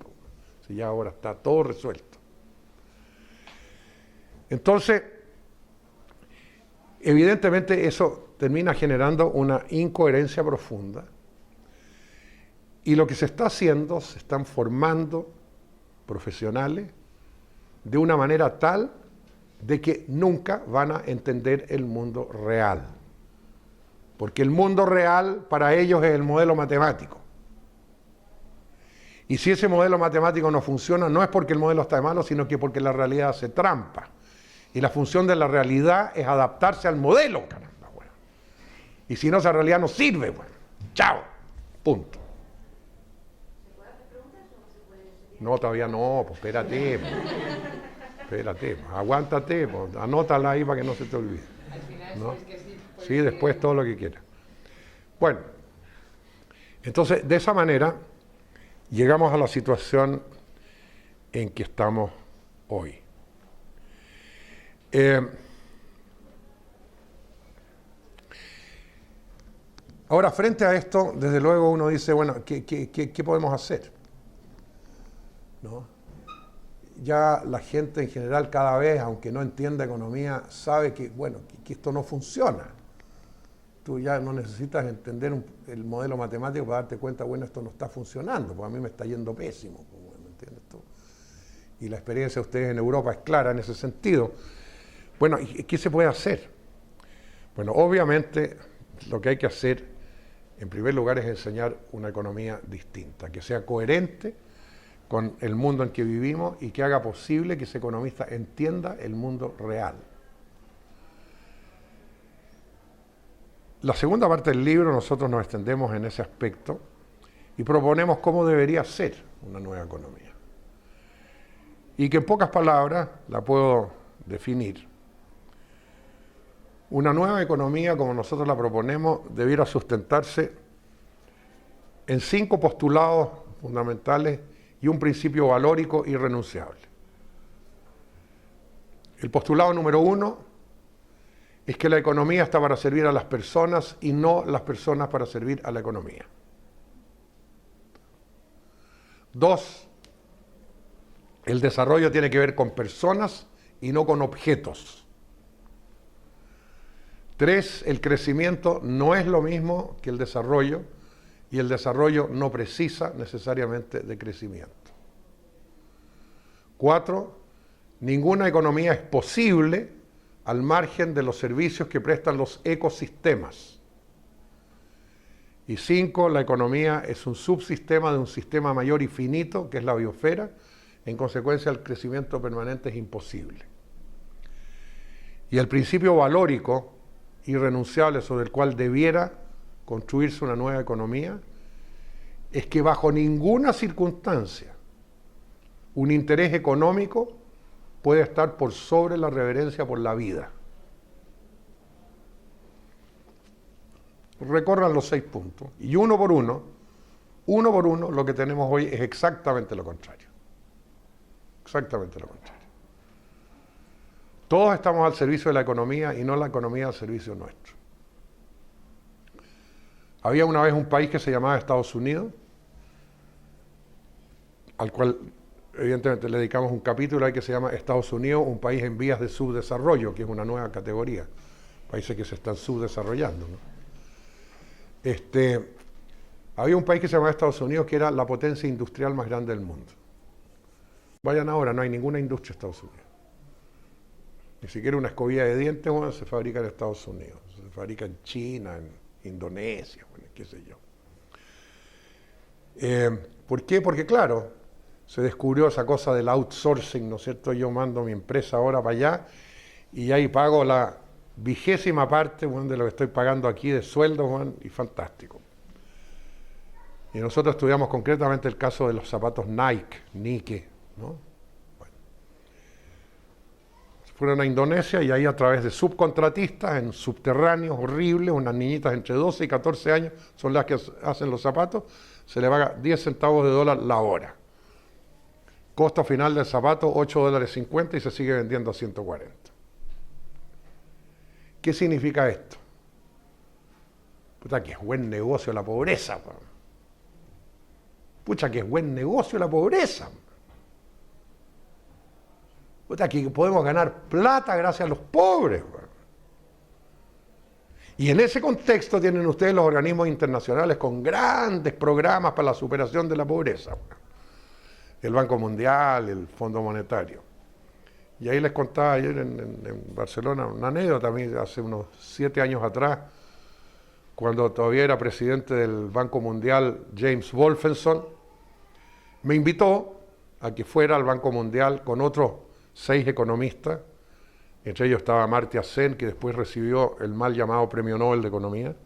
Si ya ahora está todo resuelto. Entonces, evidentemente eso termina generando una incoherencia profunda. Y lo que se está haciendo, se están formando profesionales de una manera tal de que nunca van a entender el mundo real. Porque el mundo real para ellos es el modelo matemático. Y si ese modelo matemático no funciona, no es porque el modelo está malo, sino que porque la realidad hace trampa. Y la función de la realidad es adaptarse al modelo, caramba, bueno. Y si no, esa realidad no sirve, bueno. Chao. Punto. No, todavía no, pues espérate. Espérate, aguántate, anótala ahí para que no se te olvide. Al final, ¿no? es que sí, Después todo lo que quieras. Bueno, entonces de esa manera llegamos a la situación en que estamos hoy. Ahora, frente a esto, desde luego uno dice, bueno, ¿qué podemos hacer? ¿No? Ya la gente en general cada vez, aunque no entienda economía, sabe que, bueno, que esto no funciona. Tú ya no necesitas entender el modelo matemático para darte cuenta, bueno, esto no está funcionando, porque a mí me está yendo pésimo, ¿me entiendes tú? Y la experiencia de ustedes en Europa es clara en ese sentido. Bueno, ¿qué se puede hacer? Bueno, obviamente lo que hay que hacer, en primer lugar, es enseñar una economía distinta, que sea coherente con el mundo en que vivimos y que haga posible que ese economista entienda el mundo real. La segunda parte del libro nosotros nos extendemos en ese aspecto y proponemos cómo debería ser una nueva economía. Y que en pocas palabras la puedo definir. Una nueva economía, como nosotros la proponemos, debiera sustentarse en 5 postulados fundamentales y un principio valórico irrenunciable. El postulado número 1 es que la economía está para servir a las personas y no las personas para servir a la economía. 2, el desarrollo tiene que ver con personas y no con objetos. 3, el crecimiento no es lo mismo que el desarrollo y el desarrollo no precisa necesariamente de crecimiento. 4, ninguna economía es posible al margen de los servicios que prestan los ecosistemas. Y 5, la economía es un subsistema de un sistema mayor y finito, que es la biosfera. En consecuencia, el crecimiento permanente es imposible. Y el principio valórico irrenunciable sobre el cual debiera construirse una nueva economía es que bajo ninguna circunstancia un interés económico puede estar por sobre la reverencia por la vida. Recorran los 6 puntos y uno por uno, lo que tenemos hoy es exactamente lo contrario. Exactamente lo contrario. Todos estamos al servicio de la economía y no la economía al servicio nuestro. Había una vez un país que se llamaba Estados Unidos al cual evidentemente le dedicamos un capítulo ahí que se llama Estados Unidos, un país en vías de subdesarrollo, que es una nueva categoría, países que se están subdesarrollando, ¿no? Había un país que se llamaba Estados Unidos que era la potencia industrial más grande del mundo. Vayan ahora, no hay ninguna industria en Estados Unidos. Ni siquiera una escobilla de dientes, bueno, se fabrica en Estados Unidos, se fabrica en China, en Indonesia, bueno, qué sé yo. ¿Por qué? Porque claro, se descubrió esa cosa del outsourcing, ¿no es cierto? Yo mando mi empresa ahora para allá y ahí pago la 20ª parte, bueno, de lo que estoy pagando aquí de sueldo, bueno, y fantástico. Y nosotros estudiamos concretamente el caso de los zapatos Nike, ¿no? Bueno. Fueron a Indonesia y ahí a través de subcontratistas en subterráneos horribles, unas niñitas entre 12 y 14 años son las que hacen los zapatos, se le paga 10 centavos de dólar la hora. Costo final del zapato, $8.50 y se sigue vendiendo a 140. ¿Qué significa esto? Puta, que es buen negocio la pobreza. Pucha, que es buen negocio la pobreza. Puta, que podemos ganar plata gracias a los pobres. Y en ese contexto tienen ustedes los organismos internacionales con grandes programas para la superación de la pobreza. El Banco Mundial, el Fondo Monetario. Y ahí les contaba ayer en Barcelona una anécdota, a mí hace unos 7 años atrás, cuando todavía era presidente del Banco Mundial, James Wolfensohn, me invitó a que fuera al Banco Mundial con otros 6 economistas, entre ellos estaba Amartya Sen, que después recibió el mal llamado Premio Nobel de Economía,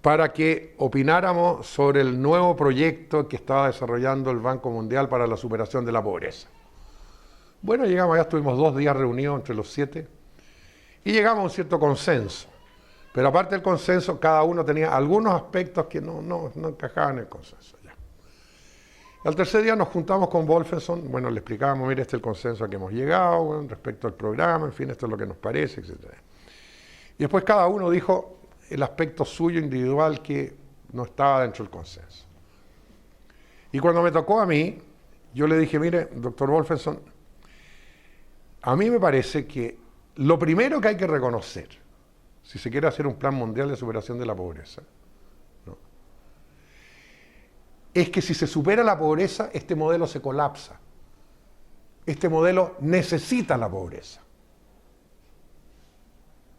para que opináramos sobre el nuevo proyecto que estaba desarrollando el Banco Mundial para la superación de la pobreza. Bueno, llegamos allá, estuvimos 2 días reunidos entre los 7 y llegamos a un cierto consenso. Pero aparte del consenso, cada uno tenía algunos aspectos que no encajaban en el consenso. Ya. Al tercer día nos juntamos con Wolfensohn, bueno, le explicábamos, mire, este es el consenso a que hemos llegado, bueno, respecto al programa, en fin, esto es lo que nos parece, etc. Y después cada uno dijo el aspecto suyo individual que no estaba dentro del consenso. Y cuando me tocó a mí, yo le dije, mire, doctor Wolfensohn, a mí me parece que lo primero que hay que reconocer, si se quiere hacer un plan mundial de superación de la pobreza, ¿no?, es que si se supera la pobreza, este modelo se colapsa. Este modelo necesita la pobreza.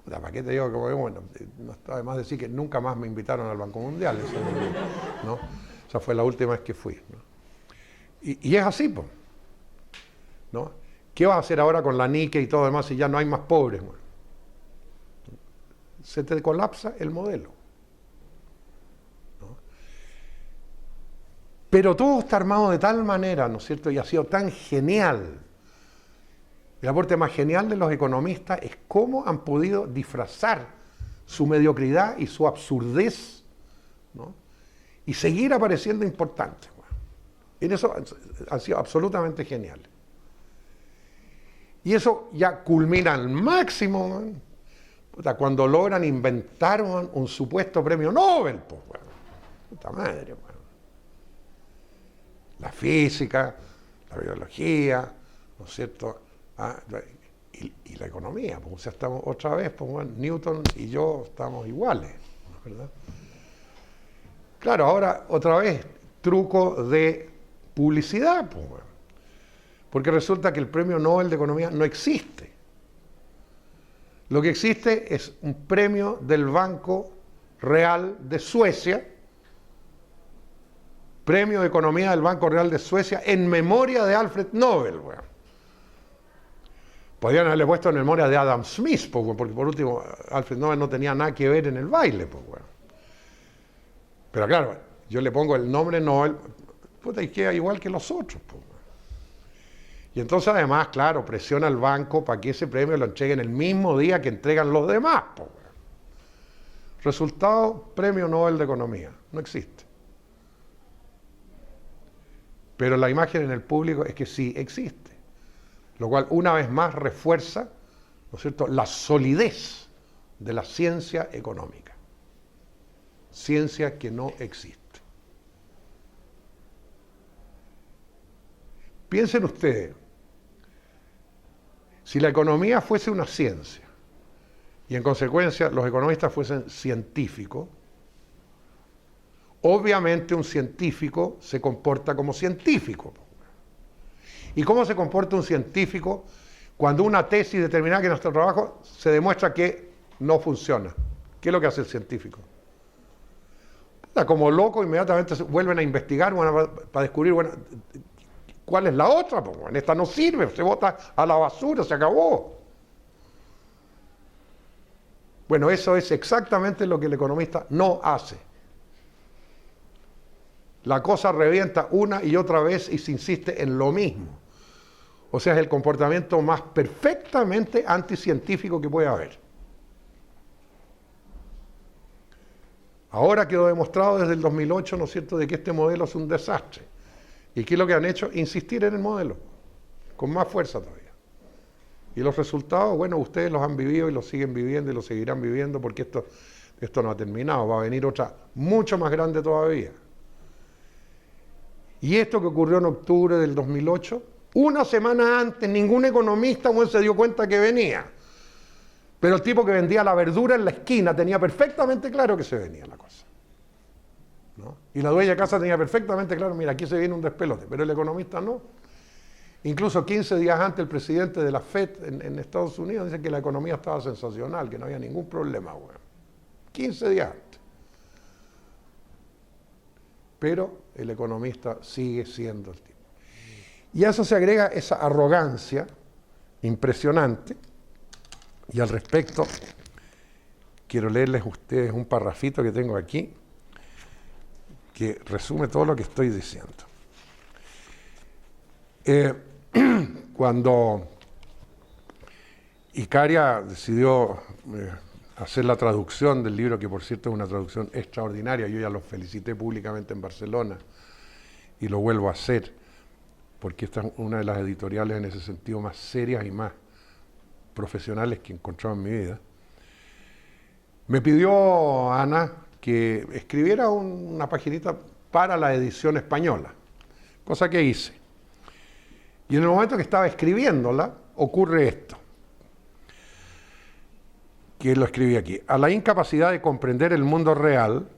¿Para qué te digo que, bueno, no está de más decir que nunca más me invitaron al Banco Mundial, ¿no? Esa fue la última vez que fui, ¿no? Y es así, pues, ¿no? ¿Qué vas a hacer ahora con la Nike y todo demás si ya no hay más pobres? Bueno, se te colapsa el modelo, ¿no? Pero todo está armado de tal manera, ¿no es cierto? Y ha sido tan genial. El aporte más genial de los economistas es cómo han podido disfrazar su mediocridad y su absurdez, ¿no?, y seguir apareciendo importantes. Bueno, en eso han sido absolutamente geniales. Y eso ya culmina al máximo, ¿no?, cuando logran inventar un supuesto premio Nobel. Pues, bueno, puta madre. Bueno. La física, la biología, ¿no es cierto?, y la economía, pues, o sea, estamos otra vez, pues, bueno, Newton y yo estamos iguales, ¿verdad? Claro, ahora otra vez, truco de publicidad, pues, bueno, porque resulta que el premio Nobel de Economía no existe. Lo que existe es un premio del Banco Real de Suecia, premio de Economía del Banco Real de Suecia en memoria de Alfred Nobel, bueno. Podrían haberle puesto en memoria de Adam Smith, porque por último Alfred Nobel no tenía nada que ver en el baile. Pues, bueno. Pero claro, yo le pongo el nombre Nobel, puta, y queda igual que los otros. Pues, bueno. Y entonces además, claro, presiona al banco para que ese premio lo entreguen el mismo día que entregan los demás. Pues, bueno. Resultado, premio Nobel de Economía. No existe. Pero la imagen en el público es que sí existe. Lo cual una vez más refuerza, ¿no es cierto?, la solidez de la ciencia económica. Ciencia que no existe. Piensen ustedes, si la economía fuese una ciencia y en consecuencia los economistas fuesen científicos, obviamente un científico se comporta como científico. ¿Y cómo se comporta un científico cuando una tesis determinada que en nuestro trabajo se demuestra que no funciona? ¿Qué es lo que hace el científico? Como loco, inmediatamente vuelven a investigar para descubrir, bueno, ¿cuál es la otra? Pues, bueno, esta no sirve, se bota a la basura, se acabó. Bueno, eso es exactamente lo que el economista no hace. La cosa revienta una y otra vez y se insiste en lo mismo. O sea, es el comportamiento más perfectamente anticientífico que puede haber. Ahora quedó demostrado desde el 2008, ¿no es cierto?, de que este modelo es un desastre. ¿Y qué es lo que han hecho? Insistir en el modelo, con más fuerza todavía. Y los resultados, bueno, ustedes los han vivido y los siguen viviendo y los seguirán viviendo porque esto no ha terminado, va a venir otra mucho más grande todavía. Y esto que ocurrió en octubre del 2008, una semana antes, ningún economista se dio cuenta que venía. Pero el tipo que vendía la verdura en la esquina tenía perfectamente claro que se venía la cosa, ¿no? Y la dueña de casa tenía perfectamente claro, mira, aquí se viene un despelote, pero el economista no. Incluso 15 días antes el presidente de la FED en Estados Unidos dice que la economía estaba sensacional, que no había ningún problema, bueno. 15 días antes. Pero el economista sigue siendo el tipo. Y a eso se agrega esa arrogancia impresionante. Y al respecto, quiero leerles a ustedes un parrafito que tengo aquí, que resume todo lo que estoy diciendo. Cuando Icaria decidió hacer la traducción del libro, que por cierto es una traducción extraordinaria, yo ya los felicité públicamente en Barcelona y lo vuelvo a hacer, porque esta es una de las editoriales en ese sentido más serias y más profesionales que he encontrado en mi vida. Me pidió Ana que escribiera una paginita para la edición española, cosa que hice. Y en el momento que estaba escribiéndola, ocurre esto, que lo escribí aquí. A la incapacidad de comprender el mundo real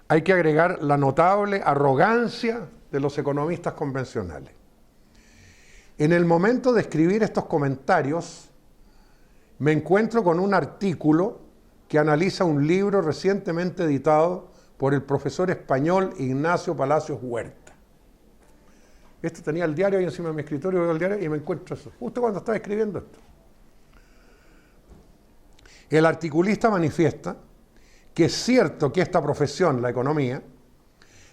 hay que agregar la notable arrogancia de los economistas convencionales. En el momento de escribir estos comentarios, me encuentro con un artículo que analiza un libro recientemente editado por el profesor español Ignacio Palacios Huerta. Esto tenía el diario ahí encima de mi escritorio, veo el diario y me encuentro eso, justo cuando estaba escribiendo esto. El articulista manifiesta que es cierto que esta profesión, la economía,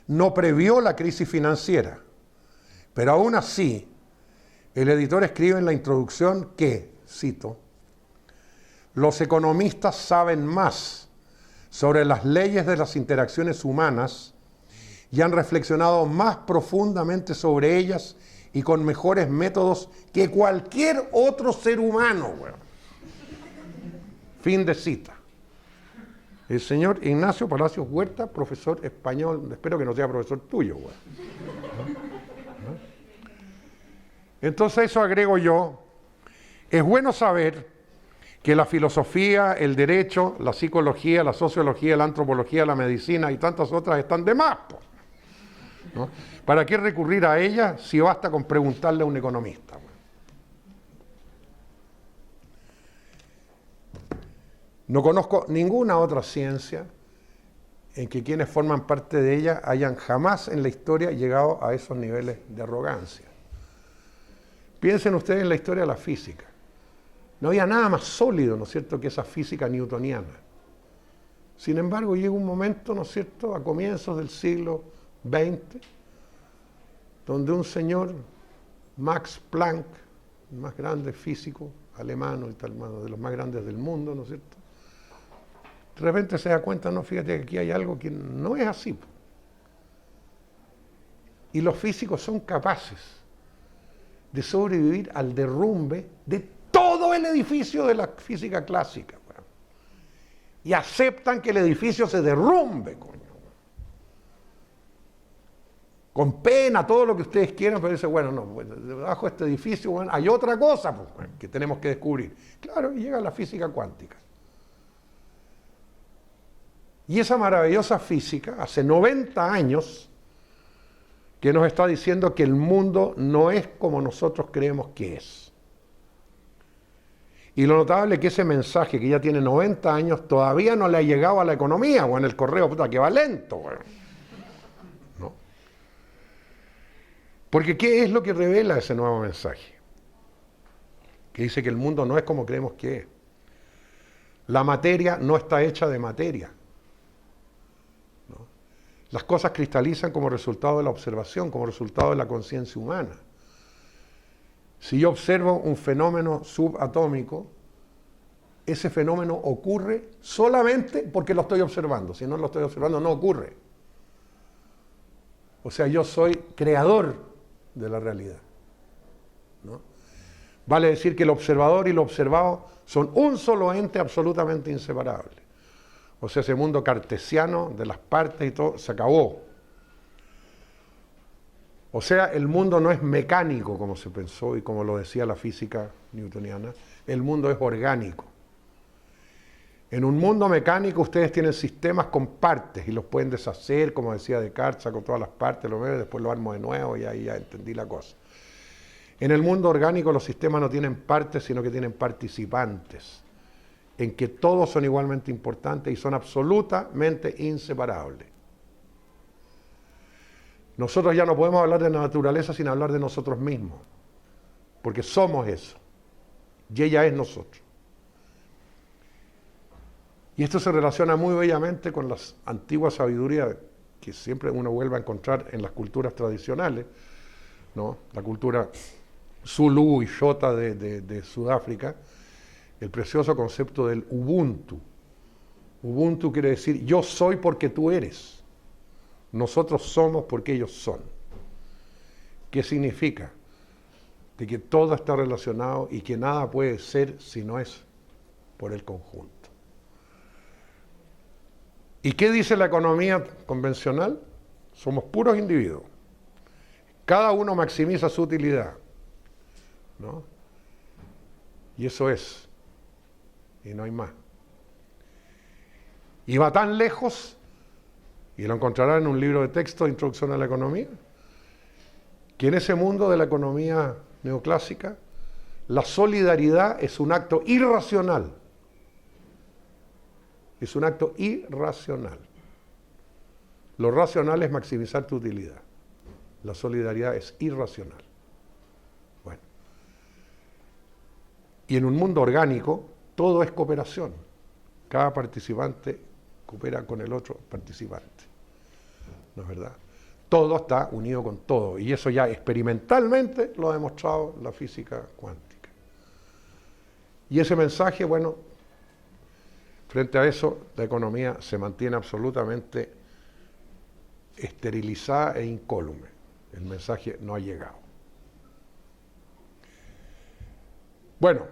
no previó la crisis financiera, pero aún así, el editor escribe en la introducción que, cito, los economistas saben más sobre las leyes de las interacciones humanas y han reflexionado más profundamente sobre ellas y con mejores métodos que cualquier otro ser humano. Bueno. Fin de cita. El señor Ignacio Palacios Huerta, profesor español, espero que no sea profesor tuyo. Bueno. Entonces eso agrego yo. Es bueno saber que la filosofía, el derecho, la psicología, la sociología, la antropología, la medicina y tantas otras están de más, ¿no? ¿Para qué recurrir a ellas si basta con preguntarle a un economista? No conozco ninguna otra ciencia en que quienes forman parte de ella hayan jamás en la historia llegado a esos niveles de arrogancia. Piensen ustedes en la historia de la física. No había nada más sólido, ¿no es cierto?, que esa física newtoniana. Sin embargo, llega un momento, ¿no es cierto?, a comienzos del siglo XX, donde un señor, Max Planck, el más grande físico alemán, de los más grandes del mundo, ¿no es cierto?, de repente se da cuenta, no, fíjate que aquí hay algo que no es así. Y los físicos son capaces de sobrevivir al derrumbe de todo el edificio de la física clásica. Bueno. Y aceptan que el edificio se derrumbe, coño. con pena, todo lo que ustedes quieran, pero dice, bueno, no, bueno, debajo de este edificio bueno, hay otra cosa pues, bueno, que tenemos que descubrir. Claro, y llega la física cuántica. Y esa maravillosa física, hace 90 años, que nos está diciendo que el mundo no es como nosotros creemos que es. Y lo notable es que ese mensaje que ya tiene 90 años todavía no le ha llegado a la economía o en el correo, puta, que va lento. Bueno. ¿No? Porque ¿qué es lo que revela ese nuevo mensaje? Que dice que el mundo no es como creemos que es. La materia no está hecha de materia. ¿No? Las cosas cristalizan como resultado de la observación, como resultado de la conciencia humana. Si yo observo un fenómeno subatómico, ese fenómeno ocurre solamente porque lo estoy observando. Si no lo estoy observando, no ocurre. O sea, yo soy creador de la realidad. ¿No? Vale decir que el observador y lo observado son un solo ente absolutamente inseparable. O sea, ese mundo cartesiano de las partes y todo se acabó. O sea, el mundo no es mecánico como se pensó y como lo decía la física newtoniana, el mundo es orgánico. En un mundo mecánico ustedes tienen sistemas con partes y los pueden deshacer, como decía Descartes, con todas las partes, lo veo y después lo armo de nuevo y ahí ya entendí la cosa. En el mundo orgánico los sistemas no tienen partes, sino que tienen participantes, en que todos son igualmente importantes y son absolutamente inseparables. Nosotros ya no podemos hablar de la naturaleza sin hablar de nosotros mismos, porque somos eso, y ella es nosotros. Y esto se relaciona muy bellamente con las antiguas sabidurías que siempre uno vuelve a encontrar en las culturas tradicionales, ¿no? La cultura Zulu y Xhosa de Sudáfrica, el precioso concepto del Ubuntu. Ubuntu quiere decir yo soy porque tú eres. Nosotros somos porque ellos son. ¿Qué significa? De que todo está relacionado y que nada puede ser si no es por el conjunto. ¿Y qué dice la economía convencional? Somos puros individuos. Cada uno maximiza su utilidad, ¿no? Y eso es. Y no hay más. Y va tan lejos, y lo encontrará en un libro de texto de Introducción a la Economía, que en ese mundo de la economía neoclásica, la solidaridad es un acto irracional. Es un acto irracional. Lo racional es maximizar tu utilidad. La solidaridad es irracional. Bueno. Y en un mundo orgánico, todo es cooperación. Cada participante coopera con el otro participante. ¿No es verdad? Todo está unido con todo. Y eso ya experimentalmente lo ha demostrado la física cuántica. Y ese mensaje, bueno, frente a eso, la economía se mantiene absolutamente esterilizada e incólume. El mensaje no ha llegado. Bueno,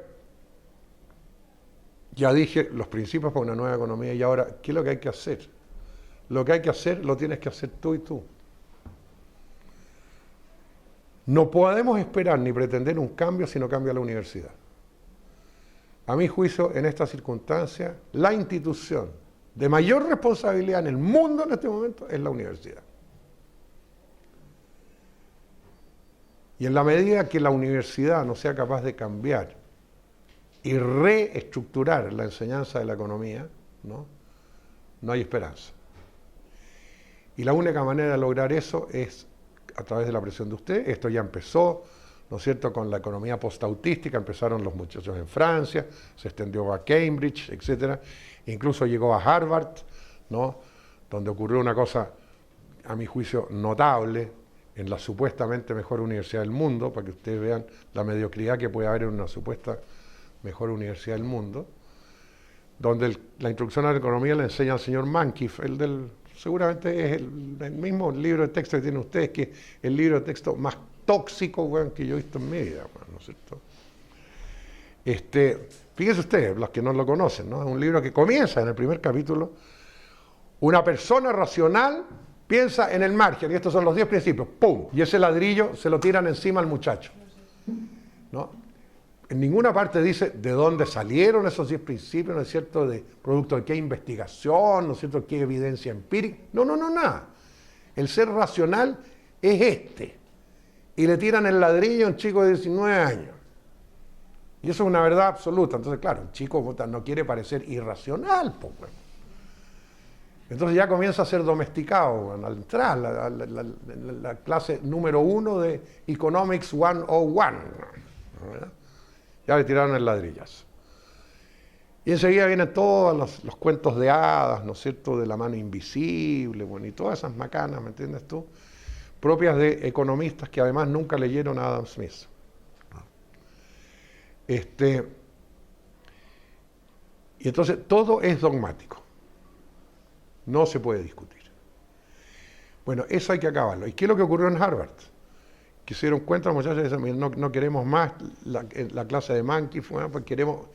ya dije los principios para una nueva economía y ahora, ¿qué es lo que hay que hacer? Lo que hay que hacer lo tienes que hacer tú y tú. No podemos esperar ni pretender un cambio si no cambia la universidad. A mi juicio, en esta circunstancia, la institución de mayor responsabilidad en el mundo en este momento es la universidad. Y en la medida que la universidad no sea capaz de cambiar y reestructurar la enseñanza de la economía, no hay esperanza. Y la única manera de lograr eso es a través de la presión de usted. Esto ya empezó, ¿no es cierto?, con la economía postautística, empezaron los muchachos en Francia, se extendió a Cambridge, etc. Incluso llegó a Harvard, ¿no?, donde ocurrió una cosa, a mi juicio, notable, en la supuestamente mejor universidad del mundo, para que ustedes vean la mediocridad que puede haber en una supuesta mejor universidad del mundo, donde la introducción a la economía le enseña al señor Mankiw, seguramente es el mismo libro de texto que tienen ustedes, que es el libro de texto más tóxico, bueno, que yo he visto en mi vida, bueno, ¿no es cierto? Fíjense ustedes, los que no lo conocen, ¿no? Es un libro que comienza en el primer capítulo, una persona racional Piensa en el margen, y estos son los 10 principios, ¡pum! Y ese ladrillo se lo tiran encima al muchacho. ¿No? En ninguna parte dice de dónde salieron esos 10 principios, ¿no es cierto?, de producto de qué investigación, ¿no es cierto?, qué evidencia empírica. No, nada. El ser racional es este. Y le tiran el ladrillo a un chico de 19 años. Y eso es una verdad absoluta. Entonces, claro, el chico no quiere parecer irracional, pues. Entonces ya comienza a ser domesticado, al entrar la clase número 1 de Economics 101. ¿Verdad? Ya le tiraron el ladrillazo. Y enseguida vienen todos los cuentos de hadas, ¿no es cierto?, de la mano invisible, bueno, y todas esas macanas, ¿me entiendes tú?, propias de economistas que además nunca leyeron a Adam Smith. Y entonces todo es dogmático. No se puede discutir. Bueno, eso hay que acabarlo. ¿Y qué es lo que ocurrió en Harvard? Que se dieron cuenta los muchachos y dicen, no queremos más la clase de Mankey, pues queremos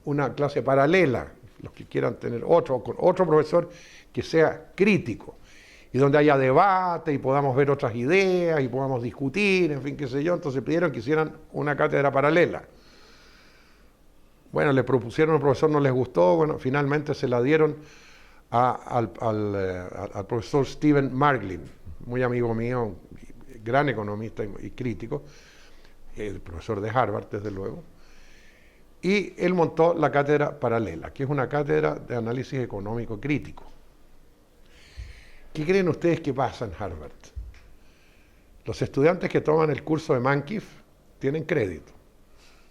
una clase paralela, los que quieran tener otro profesor que sea crítico, y donde haya debate y podamos ver otras ideas y podamos discutir, en fin, qué sé yo. Entonces pidieron que hicieran una cátedra paralela. Bueno, le propusieron al profesor, no les gustó, bueno, finalmente se la dieron al profesor Stephen Marglin, muy amigo mío, gran economista y crítico, el profesor de Harvard, desde luego, y él montó la cátedra paralela, que es una cátedra de análisis económico crítico. ¿Qué creen ustedes que pasa en Harvard? Los estudiantes que toman el curso de Mankiw tienen crédito.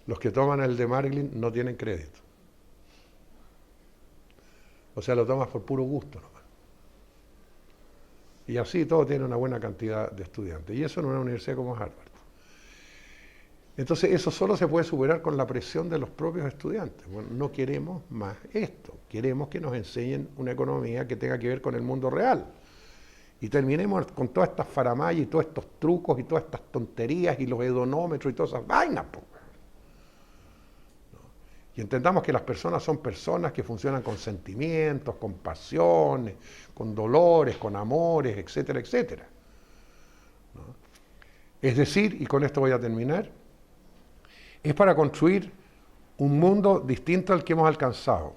Los que toman el de Marglin no tienen crédito. O sea, lo tomas por puro gusto nomás. Y así todo tiene una buena cantidad de estudiantes. Y eso en una universidad como Harvard. Entonces eso solo se puede superar con la presión de los propios estudiantes. Bueno, no queremos más esto. Queremos que nos enseñen una economía que tenga que ver con el mundo real. Y terminemos con todas estas faramayas y todos estos trucos y todas estas tonterías y los hedonómetros y todas esas vainas. Y entendamos que las personas son personas que funcionan con sentimientos, con pasiones, con dolores, con amores, etcétera, etcétera. ¿No? Es decir, y con esto voy a terminar, es para construir un mundo distinto al que hemos alcanzado.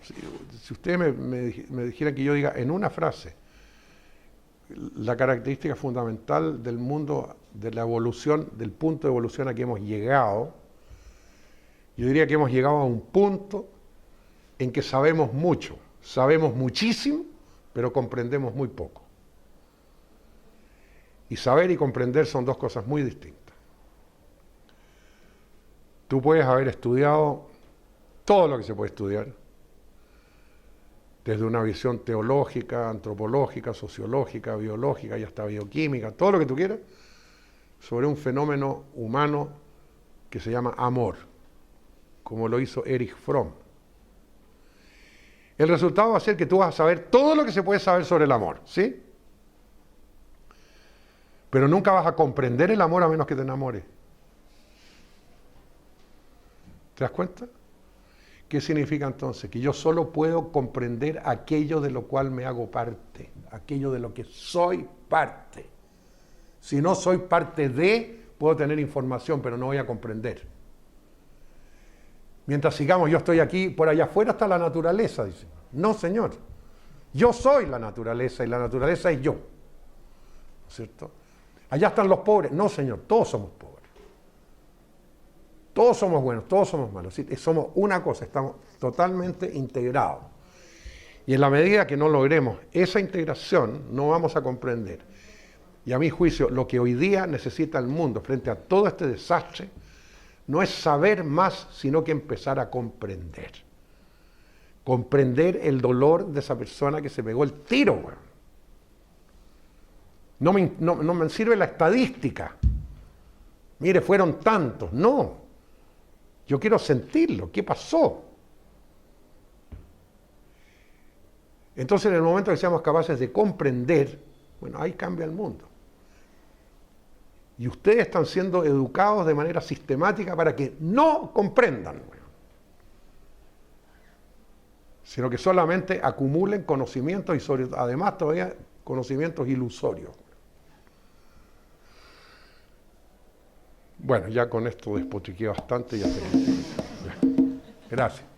Si ustedes me dijeran que yo diga en una frase la característica fundamental del mundo, de la evolución, del punto de evolución a que hemos llegado, yo diría que hemos llegado a un punto en que sabemos mucho, sabemos muchísimo, pero comprendemos muy poco. Y saber y comprender son dos cosas muy distintas. Tú puedes haber estudiado todo lo que se puede estudiar, desde una visión teológica, antropológica, sociológica, biológica y hasta bioquímica, todo lo que tú quieras, sobre un fenómeno humano que se llama amor, como lo hizo Erich Fromm. El resultado va a ser que tú vas a saber todo lo que se puede saber sobre el amor, ¿sí? Pero nunca vas a comprender el amor a menos que te enamores. ¿Te das cuenta? ¿Qué significa entonces? Que yo solo puedo comprender aquello de lo cual me hago parte, aquello de lo que soy parte. Si no soy parte de, puedo tener información, pero no voy a comprender. Mientras sigamos, yo estoy aquí, por allá afuera está la naturaleza, dice. No, señor. Yo soy la naturaleza y la naturaleza es yo. ¿Cierto? Allá están los pobres. No, señor, todos somos pobres. Todos somos buenos, todos somos malos. ¿Sí? Somos una cosa, estamos totalmente integrados. Y en la medida que no logremos esa integración, no vamos a comprender. Y a mi juicio, lo que hoy día necesita el mundo frente a todo este desastre, no es saber más, sino que empezar a comprender. Comprender el dolor de esa persona que se pegó el tiro, güey. No me sirve la estadística. Mire, fueron tantos. No. Yo quiero sentirlo. ¿Qué pasó? Entonces, en el momento que seamos capaces de comprender, bueno, ahí cambia el mundo. Y ustedes están siendo educados de manera sistemática para que no comprendan, sino que solamente acumulen conocimientos y además todavía conocimientos ilusorios. Bueno, ya con esto despotriqué bastante, ya terminé. Ya. Gracias.